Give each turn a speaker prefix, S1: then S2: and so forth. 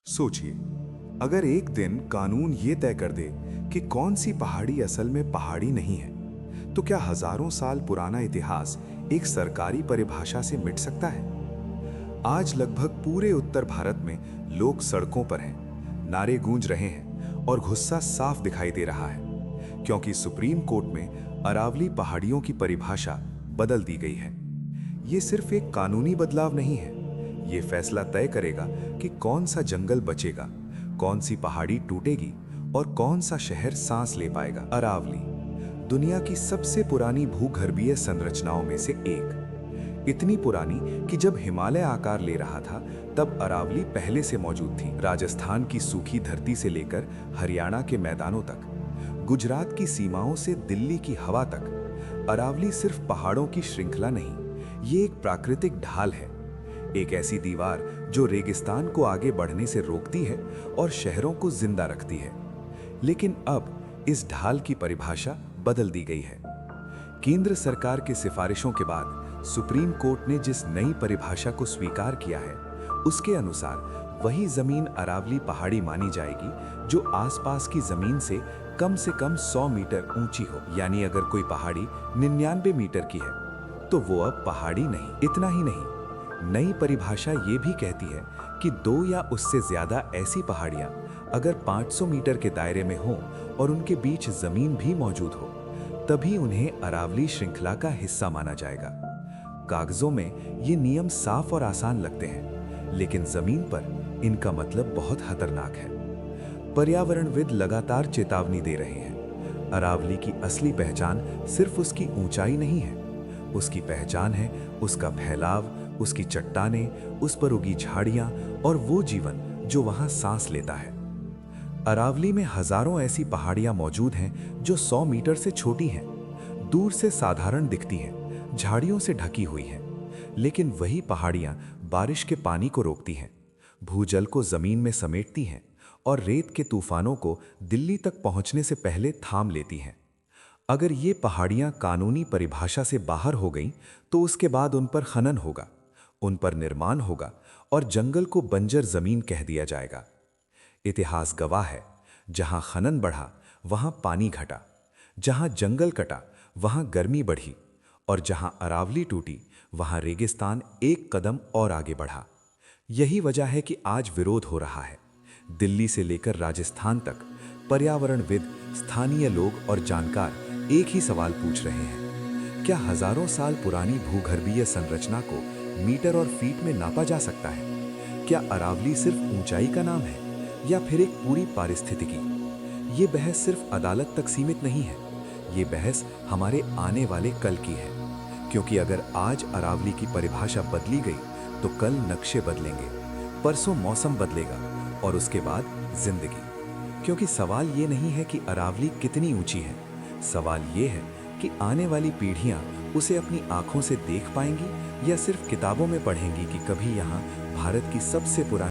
S1: सोचिए, अगर एक दिन कानून ये तय कर दे कि कौन सी पहाड़ी असल में पहाड़ी नहीं है, तो क्या हजारों साल पुराना इतिहास एक सरकारी परिभाषा से मिट सकता है? आज लगभग पूरे उत्तर भारत में लोग सड़कों पर हैं, नारे गूंज रहे हैं और गुस्सा साफ दिखाई दे रहा है, क्योंकि सुप्रीम कोर्ट में अरावली पहाड़ियों की परिभाषा बदल दी गई है। ये सिर्फ एक कानूनी बदलाव नहीं है, ये फैसला तय करेगा कि कौन सा जंगल बचेगा, कौन सी पहाड़ी टूटेगी और कौन सा शहर सांस ले पाएगा। अरावली दुनिया की सबसे पुरानी भूगर्भीय संरचनाओं में से एक, इतनी पुरानी कि जब हिमालय आकार ले रहा था तब अरावली पहले से मौजूद थी। राजस्थान की सूखी धरती से लेकर हरियाणा के मैदानों तक, गुजरात की सीमाओं से दिल्ली की हवा तक, अरावली सिर्फ पहाड़ों की श्रृंखला नहीं, ये एक प्राकृतिक ढाल है, एक ऐसी दीवार जो रेगिस्तान को आगे बढ़ने से रोकती है और शहरों को जिंदा रखती है। लेकिन अब इस ढाल की परिभाषा बदल दी गई है। केंद्र सरकार की सिफारिशों के बाद सुप्रीम कोर्ट ने जिस नई परिभाषा को स्वीकार किया है, उसके अनुसार वही जमीन अरावली पहाड़ी मानी जाएगी जो आसपास की जमीन से कम 100 मीटर ऊंची हो। यानी अगर कोई पहाड़ी 99 मीटर की है तो वो अब पहाड़ी नहीं। इतना ही नहीं, नई परिभाषा ये भी कहती है कि 2 या उससे ज्यादा ऐसी पहाड़ियां अगर 500 मीटर के दायरे में हों और उनके बीच जमीन भी मौजूद हो, तभी उन्हें अरावली श्रृंखला का हिस्सा माना जाएगा। कागजों में ये नियम साफ और आसान लगते हैं, लेकिन जमीन पर इनका मतलब बहुत खतरनाक है। पर्यावरणविद लगातार चेतावनी दे रहे हैं, अरावली की असली पहचान सिर्फ उसकी ऊंचाई नहीं है, उसकी पहचान है उसका फैलाव, उसकी चट्टानें, उस पर उगी झाड़ियां और वो जीवन जो वहां सांस लेता है। अरावली में हजारों ऐसी पहाड़ियां मौजूद हैं जो 100 मीटर से छोटी हैं, दूर से साधारण दिखती हैं, झाड़ियों से ढकी हुई हैं, लेकिन वही पहाड़ियां बारिश के पानी को रोकती हैं, भूजल को जमीन में समेटती हैं और रेत के तूफानों को दिल्ली तक पहुंचने से पहले थाम लेती हैं। अगर ये पहाड़ियां कानूनी परिभाषा से बाहर हो गईं, तो उसके बाद उन पर खनन होगा, उन पर निर्माण होगा और जंगल को बंजर जमीन कह दिया जाएगा। इतिहास गवाह है, जहां खनन बढ़ा वहां पानी घटा, जहां जंगल कटा वहां गर्मी बढ़ी और जहां अरावली टूटी वहां रेगिस्तान एक कदम और आगे बढ़ा। यही वजह है कि आज विरोध हो रहा है। दिल्ली से लेकर राजस्थान तक पर्यावरणविद, स्थानीय लोग और जानकार एक ही सवाल पूछ रहे हैं, क्या हजारों साल पुरानी भूगर्भीय संरचना को मीटर और फीट में नापा जा सकता है? क्या अरावली सिर्फ ऊंचाई का नाम है या फिर एक पूरी पारिस्थितिकी? ये बहस सिर्फ अदालत तक सीमित नहीं है, ये बहस हमारे आने वाले कल की है। क्योंकि अगर आज अरावली की परिभाषा बदली गई तो कल नक्शे बदलेंगे, परसों मौसम बदलेगा और उसके बाद जिंदगी। क्योंकि सवाल ये नहीं है कि अरावली कितनी ऊंची है, सवाल ये है कि आने वाली पीढ़ियां उसे अपनी आंखों से देख पाएंगी या सिर्फ किताबों में पढ़ेंगी कि कभी यहाँ भारत की सबसे पुरानी